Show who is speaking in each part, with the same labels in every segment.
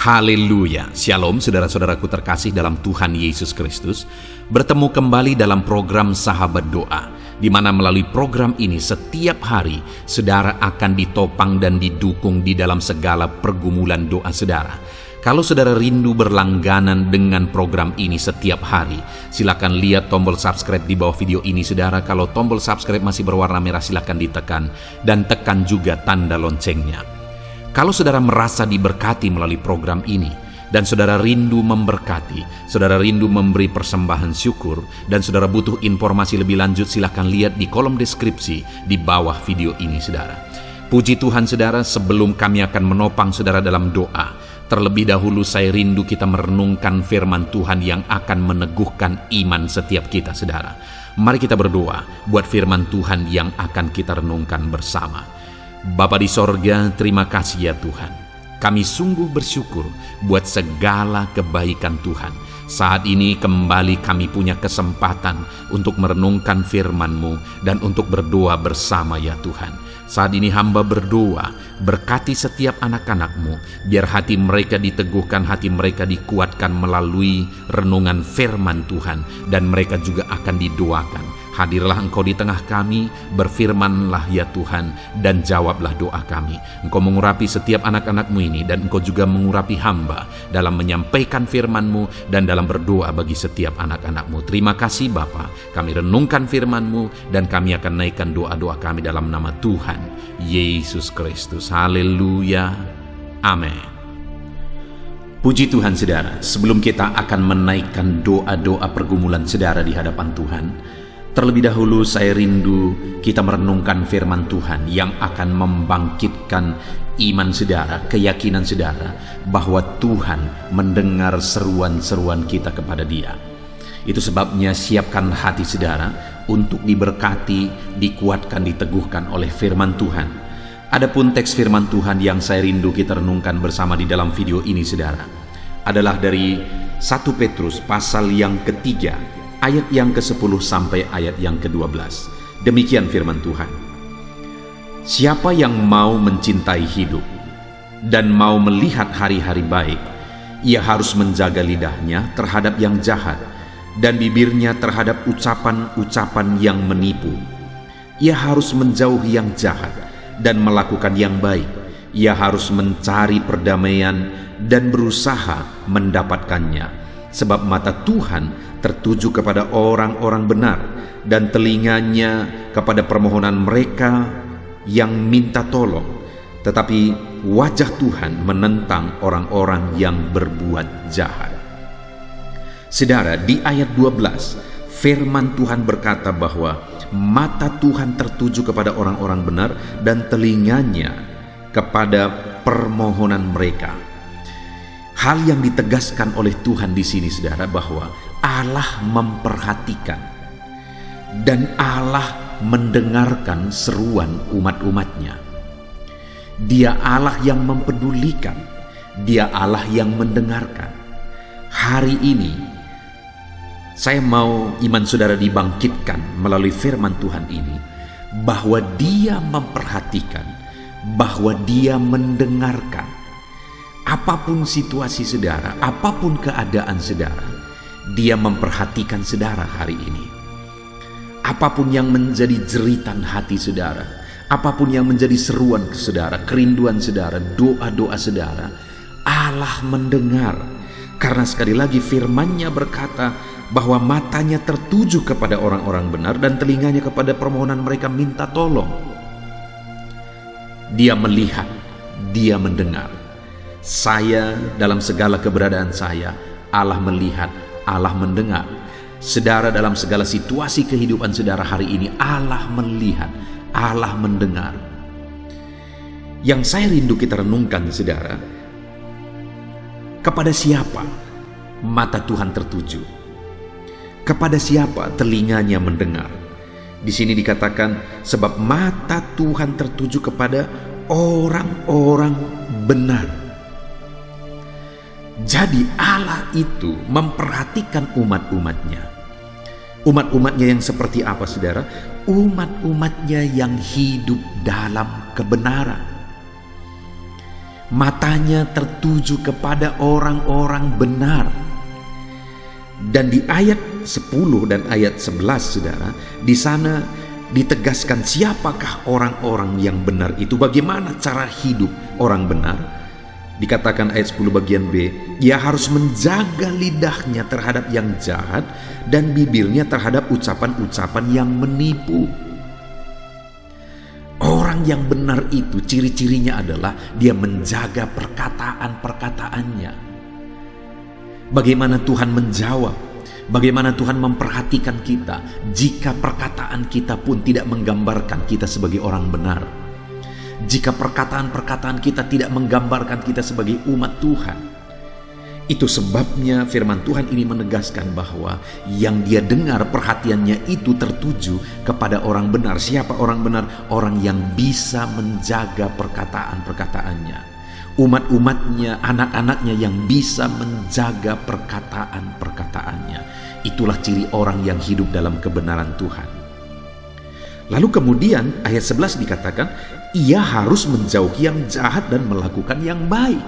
Speaker 1: Haleluya, Shalom saudara-saudaraku terkasih dalam Tuhan Yesus Kristus. Bertemu kembali dalam program Sahabat Doa, di mana melalui program ini setiap hari saudara akan ditopang dan didukung di dalam segala pergumulan doa saudara. Kalau saudara rindu berlangganan dengan program ini setiap hari, silakan lihat tombol subscribe di bawah video ini saudara. Kalau tombol subscribe masih berwarna merah, silakan ditekan dan tekan juga tanda loncengnya. Kalau saudara merasa diberkati melalui program ini, dan saudara rindu memberkati, saudara rindu memberi persembahan syukur, dan saudara butuh informasi lebih lanjut, silakan lihat di kolom deskripsi di bawah video ini saudara. Puji Tuhan saudara, sebelum kami akan menopang saudara dalam doa, terlebih dahulu saya rindu kita merenungkan firman Tuhan yang akan meneguhkan iman setiap kita saudara. Mari kita berdoa buat firman Tuhan yang akan kita renungkan bersama. Bapa di sorga, terima kasih ya Tuhan. Kami sungguh bersyukur buat segala kebaikan Tuhan. Saat ini kembali kami punya kesempatan untuk merenungkan firman-Mu dan untuk berdoa bersama ya Tuhan. Saat ini hamba berdoa, berkati setiap anak-anak-Mu, biar hati mereka diteguhkan, hati mereka dikuatkan melalui renungan firman Tuhan, dan mereka juga akan didoakan. Hadirlah Engkau di tengah kami, berfirmanlah ya Tuhan, dan jawablah doa kami. Engkau mengurapi setiap anak-anak-Mu ini, dan Engkau juga mengurapi hamba dalam menyampaikan firman-Mu dan dalam berdoa bagi setiap anak-anak-Mu. Terima kasih Bapa, kami renungkan firman-Mu dan kami akan naikkan doa-doa kami dalam nama Tuhan Yesus Kristus. Haleluya, amin. Puji Tuhan saudara, sebelum kita akan menaikkan doa-doa pergumulan saudara di hadapan Tuhan, terlebih dahulu saya rindu kita merenungkan firman Tuhan yang akan membangkitkan iman saudara, keyakinan saudara bahwa Tuhan mendengar seruan-seruan kita kepada Dia. Itu sebabnya siapkan hati saudara untuk diberkati, dikuatkan, diteguhkan oleh firman Tuhan. Adapun teks firman Tuhan yang saya rindu kita renungkan bersama di dalam video ini saudara adalah dari 1 Petrus pasal yang ketiga, ayat yang ke-10 sampai ayat yang ke-12. Demikian firman Tuhan. Siapa yang mau mencintai hidup dan mau melihat hari-hari baik, ia harus menjaga lidahnya terhadap yang jahat dan bibirnya terhadap ucapan-ucapan yang menipu. Ia harus menjauhi yang jahat dan melakukan yang baik. Ia harus mencari perdamaian dan berusaha mendapatkannya. Sebab mata Tuhan tertuju kepada orang-orang benar, dan telinganya kepada permohonan mereka yang minta tolong. Tetapi wajah Tuhan menentang orang-orang yang berbuat jahat. Saudara, di ayat 12, firman Tuhan berkata bahwa mata Tuhan tertuju kepada orang-orang benar dan telinganya kepada permohonan mereka. Hal yang ditegaskan oleh Tuhan di sini saudara bahwa Allah memperhatikan dan Allah mendengarkan seruan umat-umatnya. Dia Allah yang mempedulikan, Dia Allah yang mendengarkan. Hari ini saya mau iman saudara dibangkitkan melalui firman Tuhan ini bahwa Dia memperhatikan, bahwa Dia mendengarkan. Apapun situasi saudara, apapun keadaan saudara, Dia memperhatikan saudara hari ini. Apapun yang menjadi jeritan hati saudara, apapun yang menjadi seruan ke saudara, kerinduan saudara, doa-doa saudara, Allah mendengar. Karena sekali lagi firman-Nya berkata bahwa matanya tertuju kepada orang-orang benar dan telinganya kepada permohonan mereka minta tolong. Dia melihat, Dia mendengar. Saya dalam segala keberadaan saya, Allah melihat, Allah mendengar. Saudara dalam segala situasi kehidupan saudara hari ini, Allah melihat, Allah mendengar. Yang saya rindu kita renungkan saudara, kepada siapa mata Tuhan tertuju? Kepada siapa telinganya mendengar? Di sini dikatakan sebab mata Tuhan tertuju kepada orang-orang benar. Jadi Allah itu memperhatikan umat-umatnya. Umat-umatnya yang seperti apa saudara? Umat-umatnya yang hidup dalam kebenaran. Matanya tertuju kepada orang-orang benar. Dan di ayat 10 dan ayat 11, saudara, di sana ditegaskan siapakah orang-orang yang benar itu, bagaimana cara hidup orang benar. Dikatakan ayat 10 bagian B, ia harus menjaga lidahnya terhadap yang jahat dan bibirnya terhadap ucapan-ucapan yang menipu. Orang yang benar itu ciri-cirinya adalah dia menjaga perkataan-perkataannya. Bagaimana Tuhan menjawab, bagaimana Tuhan memperhatikan kita jika perkataan kita pun tidak menggambarkan kita sebagai orang benar. Jika perkataan-perkataan kita tidak menggambarkan kita sebagai umat Tuhan. Itu sebabnya firman Tuhan ini menegaskan bahwa yang dia dengar perhatiannya itu tertuju kepada orang benar. Siapa orang benar? Orang yang bisa menjaga perkataan-perkataannya. Umat-umatnya, anak-anaknya yang bisa menjaga perkataan-perkataannya. Itulah ciri orang yang hidup dalam kebenaran Tuhan. Lalu kemudian ayat 11 dikatakan, ia harus menjauhi yang jahat dan melakukan yang baik.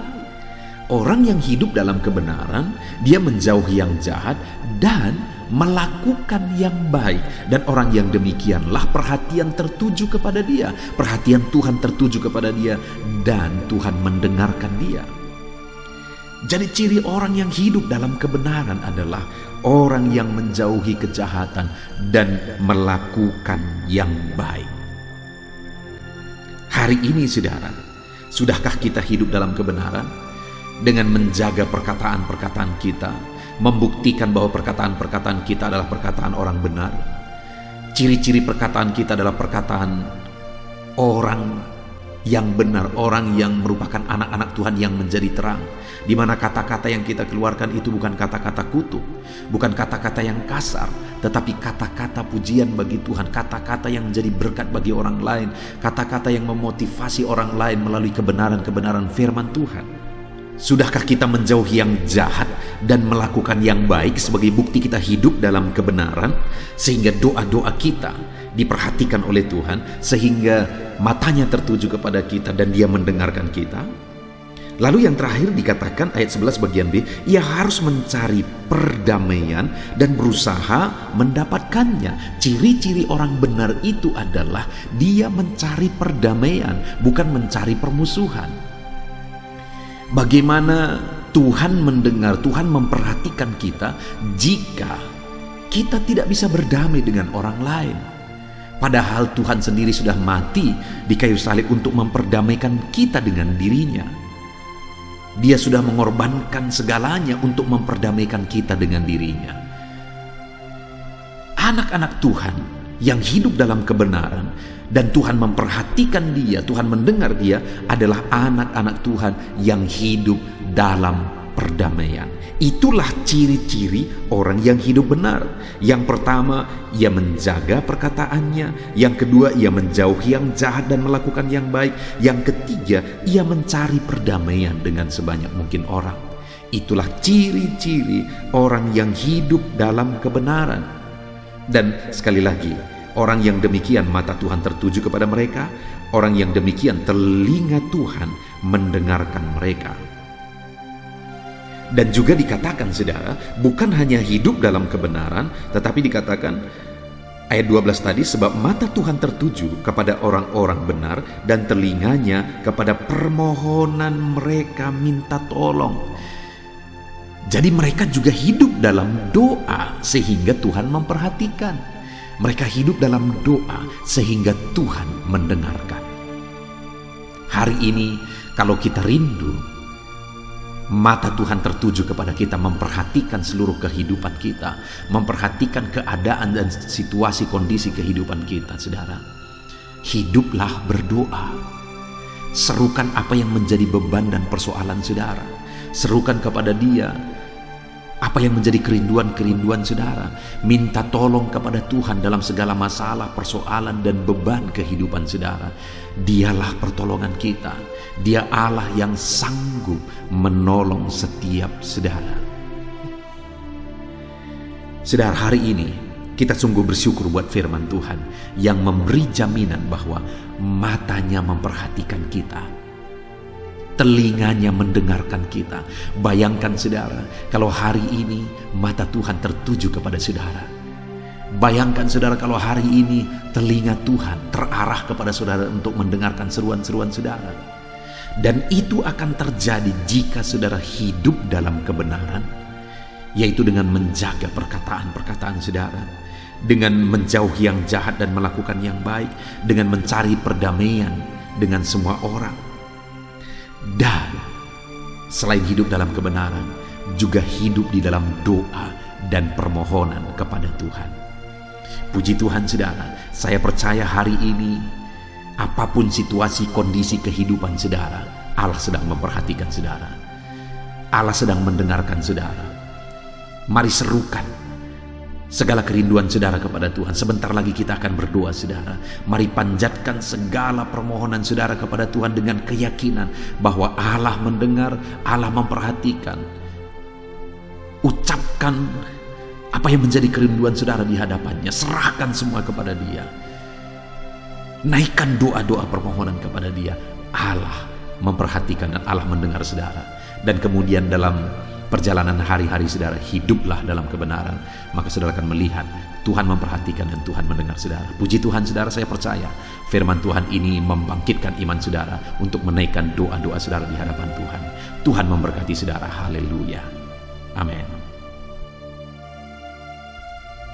Speaker 1: Orang yang hidup dalam kebenaran, dia menjauhi yang jahat dan melakukan yang baik. Dan orang yang demikianlah perhatian tertuju kepada dia. Perhatian Tuhan tertuju kepada dia dan Tuhan mendengarkan dia. Jadi ciri orang yang hidup dalam kebenaran adalah orang yang menjauhi kejahatan dan melakukan yang baik. Hari ini, saudara, sudahkah kita hidup dalam kebenaran? Dengan menjaga perkataan-perkataan kita, membuktikan bahwa perkataan-perkataan kita adalah perkataan orang benar. Ciri-ciri perkataan kita adalah perkataan orang yang benar, orang yang merupakan anak-anak Tuhan yang menjadi terang, di mana kata-kata yang kita keluarkan itu bukan kata-kata kutuk, bukan kata-kata yang kasar, tetapi kata-kata pujian bagi Tuhan, kata-kata yang menjadi berkat bagi orang lain, kata-kata yang memotivasi orang lain melalui kebenaran-kebenaran firman Tuhan. Sudahkah kita menjauhi yang jahat dan melakukan yang baik sebagai bukti kita hidup dalam kebenaran, sehingga doa-doa kita diperhatikan oleh Tuhan, sehingga matanya tertuju kepada kita dan dia mendengarkan kita? Lalu yang terakhir dikatakan ayat 11 bagian B, ia harus mencari perdamaian dan berusaha mendapatkannya. Ciri-ciri orang benar itu adalah dia mencari perdamaian, bukan mencari permusuhan. Bagaimana Tuhan mendengar, Tuhan memperhatikan kita jika kita tidak bisa berdamai dengan orang lain. Padahal Tuhan sendiri sudah mati di kayu salib untuk memperdamaikan kita dengan dirinya. Dia sudah mengorbankan segalanya untuk memperdamaikan kita dengan dirinya. Anak-anak Tuhan yang hidup dalam kebenaran dan Tuhan memperhatikan dia, Tuhan mendengar dia, adalah anak-anak Tuhan yang hidup dalam perdamaian. Itulah ciri-ciri orang yang hidup benar. Yang pertama, ia menjaga perkataannya. Yang kedua, ia menjauhi yang jahat dan melakukan yang baik. Yang ketiga, ia mencari perdamaian dengan sebanyak mungkin orang. Itulah ciri-ciri orang yang hidup dalam kebenaran. Dan sekali lagi, orang yang demikian mata Tuhan tertuju kepada mereka. Orang yang demikian telinga Tuhan mendengarkan mereka. Dan juga dikatakan, saudara, bukan hanya hidup dalam kebenaran, tetapi dikatakan ayat 12 tadi, sebab mata Tuhan tertuju kepada orang-orang benar dan telinganya kepada permohonan mereka minta tolong. Jadi mereka juga hidup dalam doa sehingga Tuhan memperhatikan. Mereka hidup dalam doa sehingga Tuhan mendengarkan. Hari ini kalau kita rindu, mata Tuhan tertuju kepada kita, memperhatikan seluruh kehidupan kita, memperhatikan keadaan dan situasi kondisi kehidupan kita, saudara. Hiduplah berdoa. Serukan apa yang menjadi beban dan persoalan saudara. Serukan kepada Dia apa yang menjadi kerinduan-kerinduan saudara. Minta tolong kepada Tuhan dalam segala masalah, persoalan, dan beban kehidupan saudara. Dialah pertolongan kita. Dia Allah yang sanggup menolong setiap saudara. Saudara, hari ini kita sungguh bersyukur buat firman Tuhan yang memberi jaminan bahwa matanya memperhatikan kita. telinganya mendengarkan kita. Bayangkan saudara, kalau hari ini mata Tuhan tertuju kepada saudara. Bayangkan saudara, kalau hari ini telinga Tuhan terarah kepada saudara untuk mendengarkan seruan-seruan saudara. Dan itu akan terjadi jika saudara hidup dalam kebenaran, yaitu dengan menjaga perkataan-perkataan saudara, dengan menjauhi yang jahat dan melakukan yang baik, dengan mencari perdamaian dengan semua orang. Dan selain hidup dalam kebenaran, juga hidup di dalam doa dan permohonan kepada Tuhan. Puji Tuhan saudara, saya percaya hari ini apapun situasi kondisi kehidupan saudara, Allah sedang memperhatikan saudara. Allah sedang mendengarkan saudara. Mari serukan segala kerinduan saudara kepada Tuhan. Sebentar lagi kita akan berdoa saudara. Mari panjatkan segala permohonan saudara kepada Tuhan dengan keyakinan bahwa Allah mendengar, Allah memperhatikan. Ucapkan apa yang menjadi kerinduan saudara di hadapannya. Serahkan semua kepada Dia. Naikkan doa-doa permohonan kepada Dia. Allah memperhatikan dan Allah mendengar saudara. Dan kemudian dalam perjalanan hari-hari saudara, hiduplah dalam kebenaran. Maka saudara akan melihat Tuhan memperhatikan dan Tuhan mendengar saudara. Puji Tuhan saudara, saya percaya firman Tuhan ini membangkitkan iman saudara untuk menaikkan doa-doa saudara di hadapan Tuhan. Tuhan memberkati saudara. Haleluya. Amin.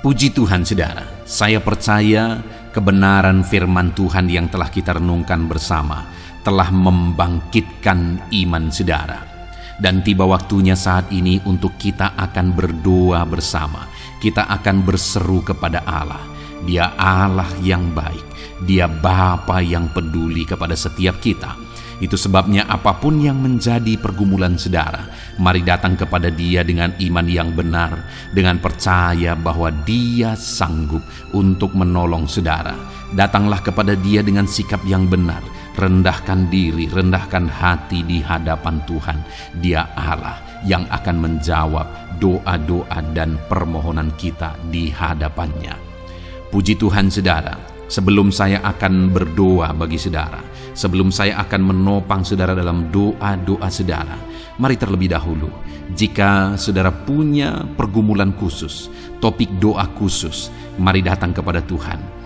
Speaker 1: Puji Tuhan saudara, saya percaya kebenaran firman Tuhan yang telah kita renungkan bersama telah membangkitkan iman saudara. Dan tiba waktunya saat ini untuk kita akan berdoa bersama. Kita akan berseru kepada Allah. Dia Allah yang baik. Dia Bapa yang peduli kepada setiap kita. Itu sebabnya apapun yang menjadi pergumulan saudara, mari datang kepada Dia dengan iman yang benar, dengan percaya bahwa Dia sanggup untuk menolong saudara. Datanglah kepada Dia dengan sikap yang benar. Rendahkan diri, rendahkan hati di hadapan Tuhan. Dia Allah yang akan menjawab doa-doa dan permohonan kita di hadapannya. Puji Tuhan saudara, sebelum saya akan berdoa bagi saudara, sebelum saya akan menopang saudara dalam doa-doa saudara, mari terlebih dahulu, jika saudara punya pergumulan khusus, topik doa khusus, mari datang kepada Tuhan.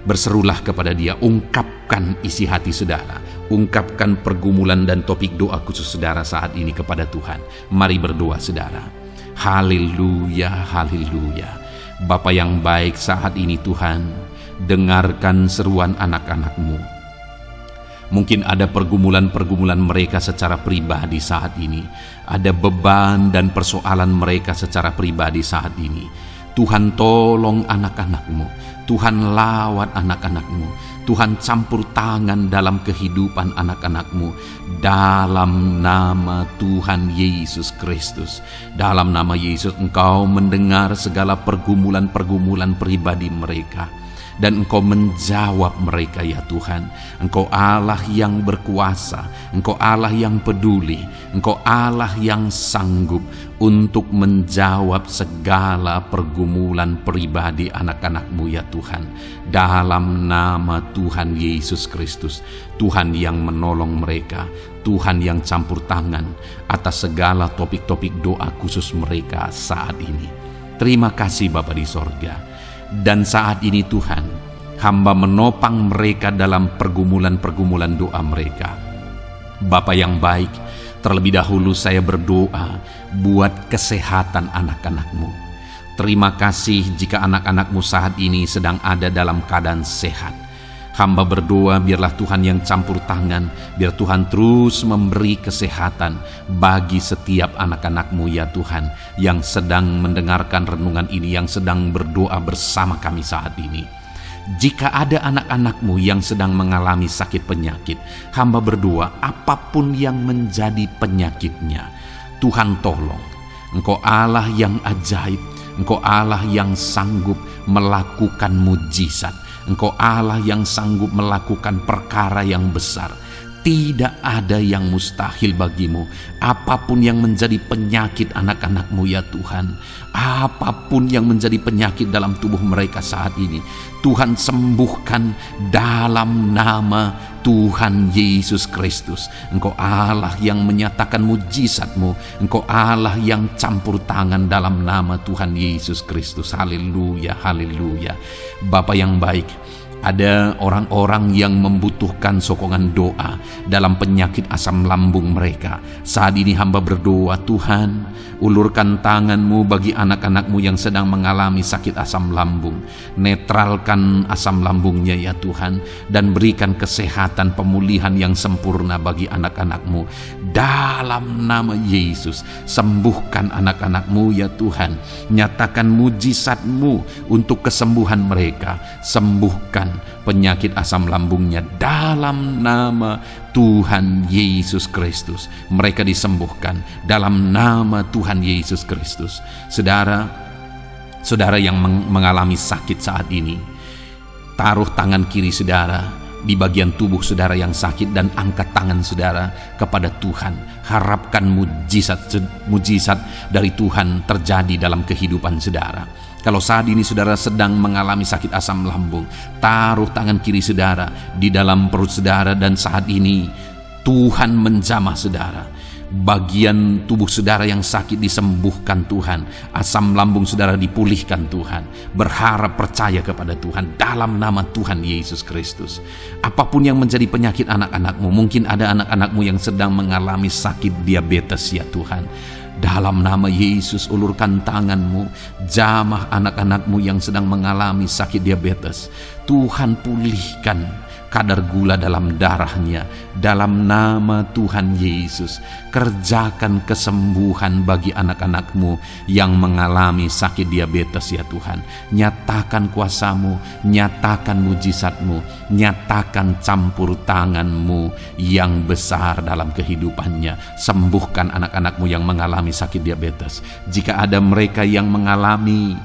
Speaker 1: Berserulah kepada Dia, ungkapkan isi hati saudara, ungkapkan pergumulan dan topik doa khusus saudara saat ini kepada Tuhan. Mari berdoa saudara. Haleluya, haleluya. Bapa yang baik, saat ini Tuhan, dengarkan seruan anak-anak-Mu. Mungkin ada pergumulan-pergumulan mereka secara pribadi saat ini. Ada beban dan persoalan mereka secara pribadi saat ini. Tuhan tolong anak-anak-Mu. Tuhan lawat anak-anak-Mu. Tuhan campur tangan dalam kehidupan anak-anak-Mu. Dalam nama Tuhan Yesus Kristus. Dalam nama Yesus Engkau mendengar segala pergumulan-pergumulan pribadi mereka. Dan Engkau menjawab mereka ya Tuhan. Engkau Allah yang berkuasa, Engkau Allah yang peduli, Engkau Allah yang sanggup untuk menjawab segala pergumulan pribadi anak-anak-Mu ya Tuhan. Dalam nama Tuhan Yesus Kristus, Tuhan yang menolong mereka, Tuhan yang campur tangan atas segala topik-topik doa khusus mereka saat ini. Terima kasih Bapa di sorga. Dan saat ini Tuhan, hamba menopang mereka dalam pergumulan-pergumulan doa mereka. Bapa yang baik, terlebih dahulu saya berdoa buat kesehatan anak-anak-Mu. Terima kasih jika anak-anak-Mu saat ini sedang ada dalam keadaan sehat. Hamba berdoa biarlah Tuhan yang campur tangan, biar Tuhan terus memberi kesehatan bagi setiap anak-anak-Mu ya Tuhan, yang sedang mendengarkan renungan ini, yang sedang berdoa bersama kami saat ini. Jika ada anak-anak-Mu yang sedang mengalami sakit penyakit, hamba berdoa apapun yang menjadi penyakitnya, Tuhan tolong. Engkau Allah yang ajaib, Engkau Allah yang sanggup melakukan mujizat. Engkau Allah yang sanggup melakukan perkara yang besar. Tidak ada yang mustahil bagimu. Apapun yang menjadi penyakit anak-anak-Mu ya Tuhan, apapun yang menjadi penyakit dalam tubuh mereka saat ini, Tuhan sembuhkan dalam nama Tuhan Yesus Kristus. Engkau Allah yang menyatakan mujizat-Mu. Engkau Allah yang campur tangan dalam nama Tuhan Yesus Kristus. Haleluya, haleluya. Bapa yang baik, ada orang-orang yang membutuhkan sokongan doa dalam penyakit asam lambung mereka. Saat ini hamba berdoa, Tuhan, ulurkan tangan-Mu bagi anak-anak-Mu yang sedang mengalami sakit asam lambung. Netralkan asam lambungnya ya Tuhan, dan berikan kesehatan pemulihan yang sempurna bagi anak-anak-Mu. Dalam nama Yesus, sembuhkan anak-anak-Mu ya Tuhan. Nyatakan mujizat-Mu untuk kesembuhan mereka. Sembuhkan penyakit asam lambungnya dalam nama Tuhan Yesus Kristus. Mereka disembuhkan dalam nama Tuhan Yesus Kristus. Saudara yang mengalami sakit saat ini, taruh tangan kiri saudara di bagian tubuh saudara yang sakit dan angkat tangan saudara kepada Tuhan. Harapkan mujizat dari Tuhan terjadi dalam kehidupan saudara. Kalau saat ini saudara sedang mengalami sakit asam lambung, taruh tangan kiri saudara di dalam perut saudara, dan saat ini Tuhan menjamah saudara. Bagian tubuh saudara yang sakit disembuhkan Tuhan. Asam lambung saudara dipulihkan Tuhan. Berharap, percaya kepada Tuhan dalam nama Tuhan Yesus Kristus. Apapun yang menjadi penyakit anak-anak-Mu, mungkin ada anak-anak-Mu yang sedang mengalami sakit diabetes ya Tuhan. Dalam nama Yesus, ulurkan tangan-Mu, jamah anak-anak-Mu yang sedang mengalami sakit diabetes. Tuhan, pulihkan kadar gula dalam darahnya. Dalam nama Tuhan Yesus, kerjakan kesembuhan bagi anak-anak-Mu yang mengalami sakit diabetes ya Tuhan. Nyatakan kuasa-Mu, nyatakan mujizat-Mu, nyatakan campur tangan-Mu yang besar dalam kehidupannya. Sembuhkan anak-anak-Mu yang mengalami sakit diabetes. Jika ada mereka yang mengalami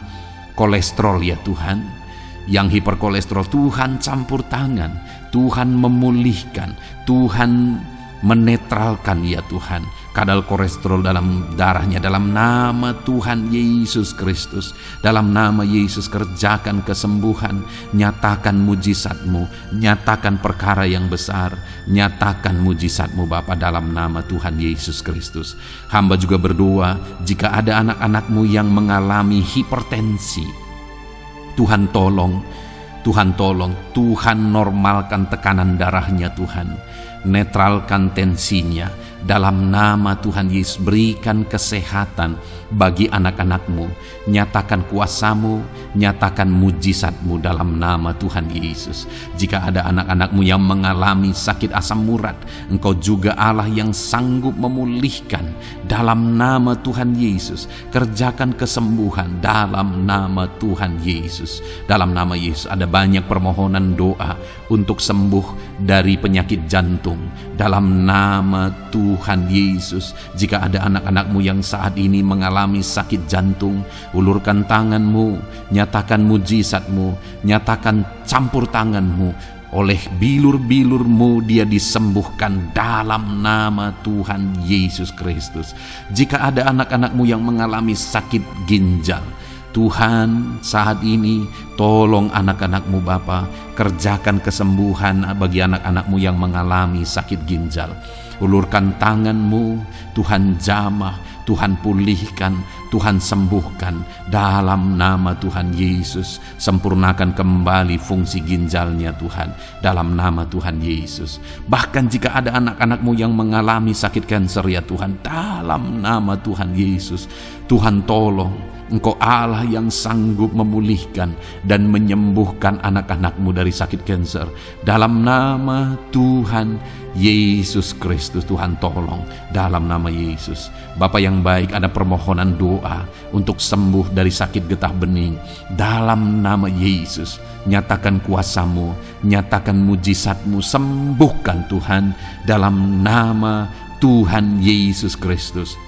Speaker 1: kolesterol ya Tuhan, yang hiperkolesterol, Tuhan campur tangan, Tuhan memulihkan, Tuhan menetralkan ya Tuhan kadar kolesterol dalam darahnya. Dalam nama Tuhan Yesus Kristus, dalam nama Yesus, kerjakan kesembuhan, nyatakan mujizat-Mu, nyatakan perkara yang besar, nyatakan mujizat-Mu Bapa, dalam nama Tuhan Yesus Kristus. Hamba juga berdoa, jika ada anak-anak-Mu yang mengalami hipertensi, Tuhan tolong, Tuhan tolong, Tuhan normalkan tekanan darahnya Tuhan, netralkan tensinya. Dalam nama Tuhan Yesus, berikan kesehatan bagi anak-anak-Mu. Nyatakan kuasa-Mu, nyatakan mujizat-Mu dalam nama Tuhan Yesus. Jika ada anak-anak-Mu yang mengalami sakit asam urat, Engkau juga Allah yang sanggup memulihkan. Dalam nama Tuhan Yesus, kerjakan kesembuhan dalam nama Tuhan Yesus. Dalam nama Yesus, ada banyak permohonan doa untuk sembuh dari penyakit jantung. Dalam nama Tuhan Yesus, jika ada anak-anak-Mu yang saat ini mengalami sakit jantung, ulurkan tangan-Mu, nyatakan mujizat-Mu, nyatakan campur tangan-Mu. Oleh bilur-bilur-Mu dia disembuhkan dalam nama Tuhan Yesus Kristus. Jika ada anak-anak-Mu yang mengalami sakit ginjal, Tuhan saat ini tolong anak-anak-Mu Bapa, kerjakan kesembuhan bagi anak-anak-Mu yang mengalami sakit ginjal. Ulurkan tangan-Mu, Tuhan jamah, Tuhan pulihkan, Tuhan sembuhkan dalam nama Tuhan Yesus. Sempurnakan kembali fungsi ginjalnya Tuhan, dalam nama Tuhan Yesus. Bahkan jika ada anak-anak-Mu yang mengalami sakit kanker ya Tuhan, dalam nama Tuhan Yesus, Tuhan tolong. Engkau Allah yang sanggup memulihkan dan menyembuhkan anak-anak-Mu dari sakit kanker. Dalam nama Tuhan Yesus Kristus, Tuhan tolong dalam nama Yesus. Bapa yang baik, ada permohonan doa untuk sembuh dari sakit getah bening. Dalam nama Yesus, nyatakan kuasa-Mu, nyatakan mujizat-Mu, sembuhkan Tuhan dalam nama Tuhan Yesus Kristus.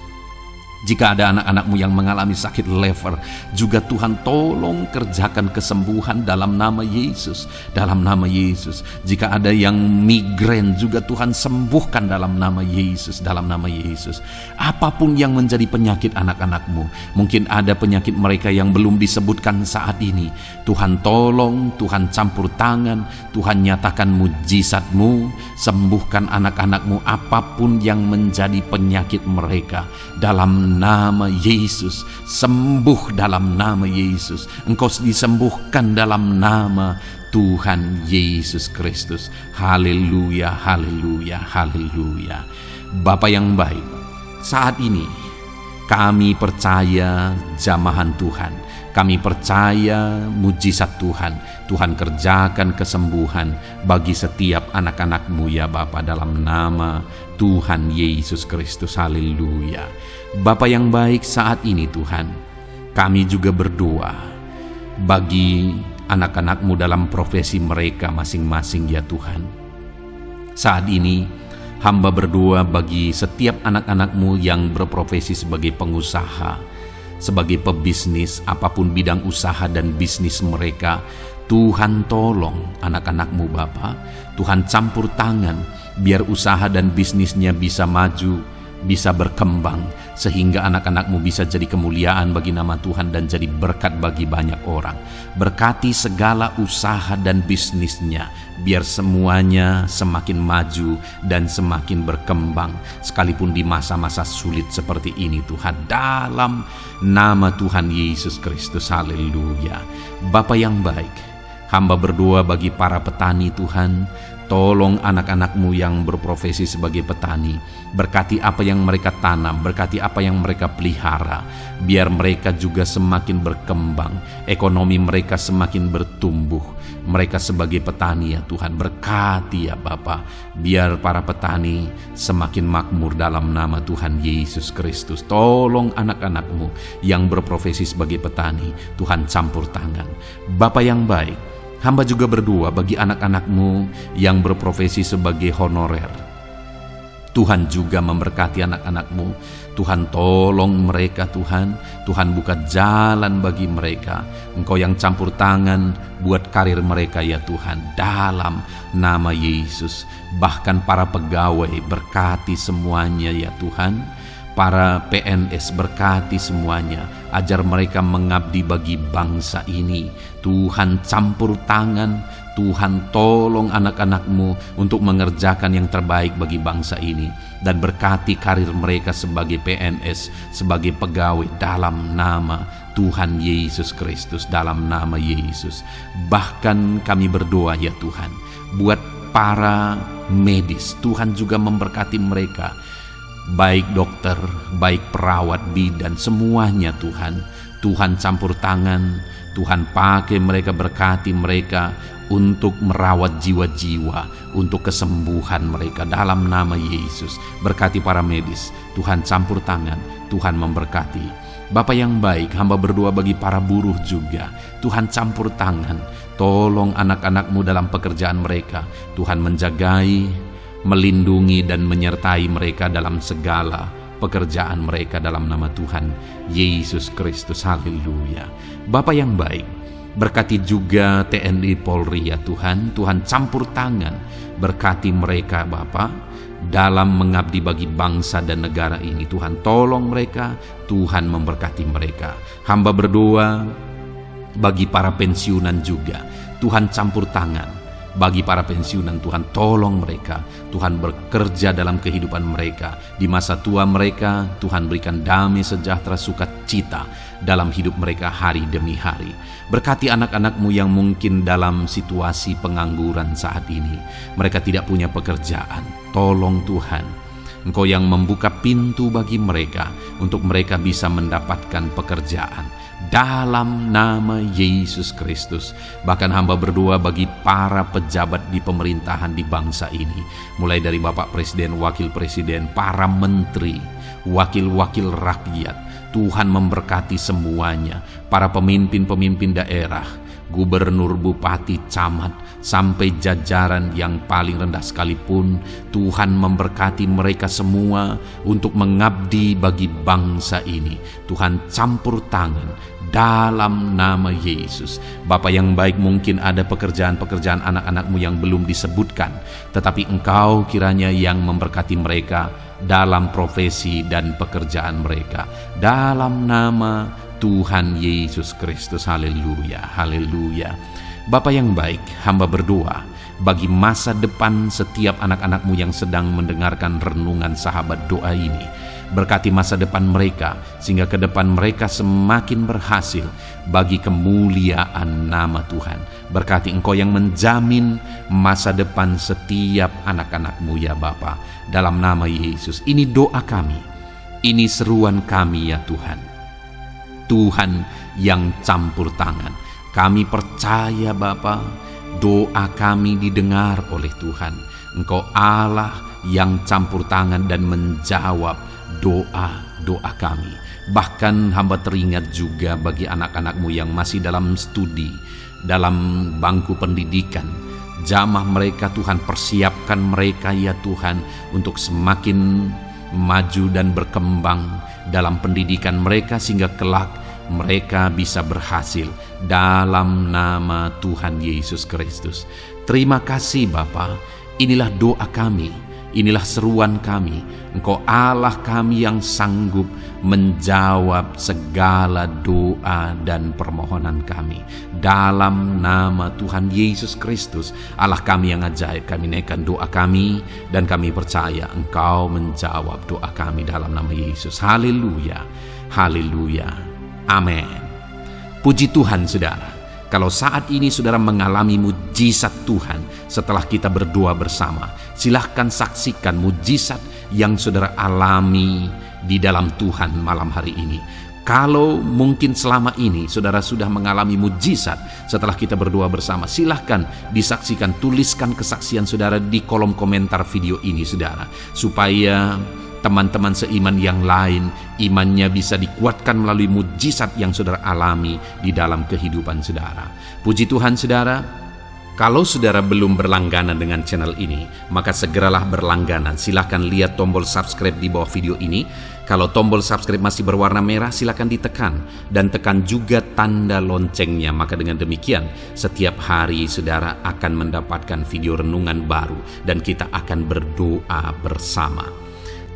Speaker 1: Jika ada anak-anak-Mu yang mengalami sakit lever, juga Tuhan tolong kerjakan kesembuhan dalam nama Yesus. Dalam nama Yesus. Jika ada yang migrain, juga Tuhan sembuhkan dalam nama Yesus. Dalam nama Yesus. Apapun yang menjadi penyakit anak-anak-Mu, mungkin ada penyakit mereka yang belum disebutkan saat ini, Tuhan tolong, Tuhan campur tangan, Tuhan nyatakan mujizat-Mu, sembuhkan anak-anak-Mu apapun yang menjadi penyakit mereka. Dalam nama Yesus, sembuh dalam nama Yesus. Engkau disembuhkan dalam nama Tuhan Yesus Kristus. Haleluya, haleluya, haleluya. Bapa yang baik, saat ini kami percaya jamahan Tuhan. Kami percaya mujizat Tuhan. Tuhan kerjakan kesembuhan bagi setiap anak-anak-Mu ya Bapa, dalam nama Tuhan Yesus Kristus. Haleluya. Bapa yang baik, saat ini Tuhan, kami juga berdoa bagi anak-anak-Mu dalam profesi mereka masing-masing ya Tuhan. Saat ini hamba berdoa bagi setiap anak-anak-Mu yang berprofesi sebagai pengusaha, sebagai pebisnis, apapun bidang usaha dan bisnis mereka. Tuhan tolong anak-anak-Mu Bapa. Tuhan campur tangan biar usaha dan bisnisnya bisa maju, bisa berkembang, sehingga anak-anak-Mu bisa jadi kemuliaan bagi nama Tuhan dan jadi berkat bagi banyak orang. Berkati segala usaha dan bisnisnya, biar semuanya semakin maju dan semakin berkembang, sekalipun di masa-masa sulit seperti ini Tuhan, dalam nama Tuhan Yesus Kristus. Haleluya. Bapa yang baik, hamba berdoa bagi para petani Tuhan. Tolong anak-anak-Mu yang berprofesi sebagai petani, berkati apa yang mereka tanam, berkati apa yang mereka pelihara, biar mereka juga semakin berkembang, ekonomi mereka semakin bertumbuh. Mereka sebagai petani ya Tuhan, berkati ya Bapa, biar para petani semakin makmur dalam nama Tuhan Yesus Kristus. Tolong anak-anak-Mu yang berprofesi sebagai petani, Tuhan campur tangan. Bapa yang baik, hamba juga berdoa bagi anak-anak-Mu yang berprofesi sebagai honorer. Tuhan juga memberkati anak-anak-Mu. Tuhan tolong mereka Tuhan. Tuhan buka jalan bagi mereka. Engkau yang campur tangan buat karir mereka ya Tuhan, dalam nama Yesus. Bahkan para pegawai berkati semuanya ya Tuhan. Para PNS berkati semuanya, ajar mereka mengabdi bagi bangsa ini. Tuhan campur tangan, Tuhan tolong anak-anak-Mu untuk mengerjakan yang terbaik bagi bangsa ini. Dan berkati karir mereka sebagai PNS, sebagai pegawai, dalam nama Tuhan Yesus Kristus, dalam nama Yesus. Bahkan kami berdoa ya Tuhan, buat para medis, Tuhan juga memberkati mereka. Baik dokter, baik perawat, bidan, semuanya Tuhan. Tuhan campur tangan, Tuhan pakai mereka, berkati mereka untuk merawat jiwa-jiwa, untuk kesembuhan mereka dalam nama Yesus. Berkati para medis, Tuhan campur tangan, Tuhan memberkati. Bapa yang baik, hamba berdoa bagi para buruh juga. Tuhan campur tangan, tolong anak-anak-Mu dalam pekerjaan mereka. Tuhan menjagai, melindungi dan menyertai mereka dalam segala pekerjaan mereka dalam nama Tuhan Yesus Kristus. Haleluya. Bapa yang baik, berkati juga TNI Polri ya Tuhan. Tuhan campur tangan, berkati mereka Bapa dalam mengabdi bagi bangsa dan negara ini. Tuhan tolong mereka, Tuhan memberkati mereka. Hamba berdoa bagi para pensiunan juga. Tuhan campur tangan bagi para pensiunan, Tuhan tolong mereka. Tuhan bekerja dalam kehidupan mereka. Di masa tua mereka, Tuhan berikan damai sejahtera, sukacita dalam hidup mereka hari demi hari. Berkati anak-anak-Mu yang mungkin dalam situasi pengangguran saat ini. Mereka tidak punya pekerjaan. Tolong Tuhan, Engkau yang membuka pintu bagi mereka untuk mereka bisa mendapatkan pekerjaan. Dalam nama Yesus Kristus. Bahkan hamba berdoa bagi para pejabat di pemerintahan di bangsa ini, mulai dari Bapak Presiden, Wakil Presiden, para menteri, wakil-wakil rakyat. Tuhan memberkati semuanya, para pemimpin-pemimpin daerah, gubernur, bupati, camat, sampai jajaran yang paling rendah sekalipun. Tuhan memberkati mereka semua untuk mengabdi bagi bangsa ini. Tuhan campur tangan dalam nama Yesus. Bapa yang baik, mungkin ada pekerjaan-pekerjaan anak-anakmu yang belum disebutkan, tetapi Engkau kiranya yang memberkati mereka dalam profesi dan pekerjaan mereka. Dalam nama Tuhan Yesus Kristus. Haleluya, haleluya. Bapa yang baik, hamba berdoa bagi masa depan setiap anak-anakmu yang sedang mendengarkan renungan sahabat doa ini. Berkati masa depan mereka, sehingga ke depan mereka semakin berhasil bagi kemuliaan nama Tuhan. Berkati Engkau yang menjamin masa depan setiap anak-anakmu ya Bapa. Dalam nama Yesus, ini doa kami, ini seruan kami ya Tuhan. Tuhan yang campur tangan. Kami percaya Bapa, doa kami didengar oleh Tuhan. Engkau Allah yang campur tangan dan menjawab doa-doa kami. Bahkan hamba teringat juga bagi anak-anakmu yang masih dalam studi, dalam bangku pendidikan. Jamah mereka Tuhan, persiapkan mereka ya Tuhan untuk semakin maju dan berkembang dalam pendidikan mereka, sehingga kelak mereka bisa berhasil dalam nama Tuhan Yesus Kristus. Terima kasih Bapa, inilah doa kami, inilah seruan kami. Engkau Allah kami yang sanggup menjawab segala doa dan permohonan kami. Dalam nama Tuhan Yesus Kristus, Allah kami yang ajaib, kami naikkan doa kami dan kami percaya Engkau menjawab doa kami dalam nama Yesus. Haleluya, haleluya, amin. Puji Tuhan saudara. Kalau saat ini saudara mengalami mujizat Tuhan setelah kita berdoa bersama, silahkan saksikan mujizat yang saudara alami di dalam Tuhan malam hari ini. Kalau mungkin selama ini saudara sudah mengalami mujizat setelah kita berdoa bersama, silahkan disaksikan, tuliskan kesaksian saudara di kolom komentar video ini saudara, supaya teman-teman seiman yang lain imannya bisa dikuatkan melalui mujizat yang saudara alami di dalam kehidupan saudara. Puji Tuhan saudara, kalau saudara belum berlangganan dengan channel ini, maka segeralah berlangganan. Silahkan lihat tombol subscribe di bawah video ini. Kalau tombol subscribe masih berwarna merah, silahkan ditekan dan tekan juga tanda loncengnya. Maka dengan demikian setiap hari saudara akan mendapatkan video renungan baru dan kita akan berdoa bersama.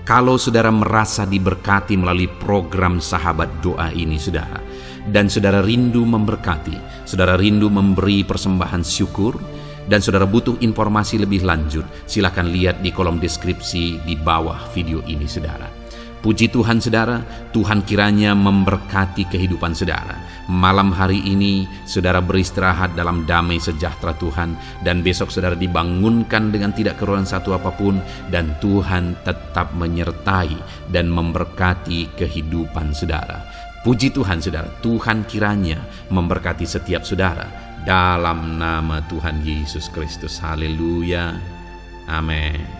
Speaker 1: Kalau saudara merasa diberkati melalui program sahabat doa ini saudara, dan saudara rindu memberkati, saudara rindu memberi persembahan syukur, dan saudara butuh informasi lebih lanjut, silakan lihat di kolom deskripsi di bawah video ini saudara. Puji Tuhan saudara, Tuhan kiranya memberkati kehidupan saudara. Malam hari ini saudara beristirahat dalam damai sejahtera Tuhan, dan besok saudara dibangunkan dengan tidak kekurangan satu apapun, dan Tuhan tetap menyertai dan memberkati kehidupan saudara. Puji Tuhan saudara, Tuhan kiranya memberkati setiap saudara dalam nama Tuhan Yesus Kristus. Haleluya, amin.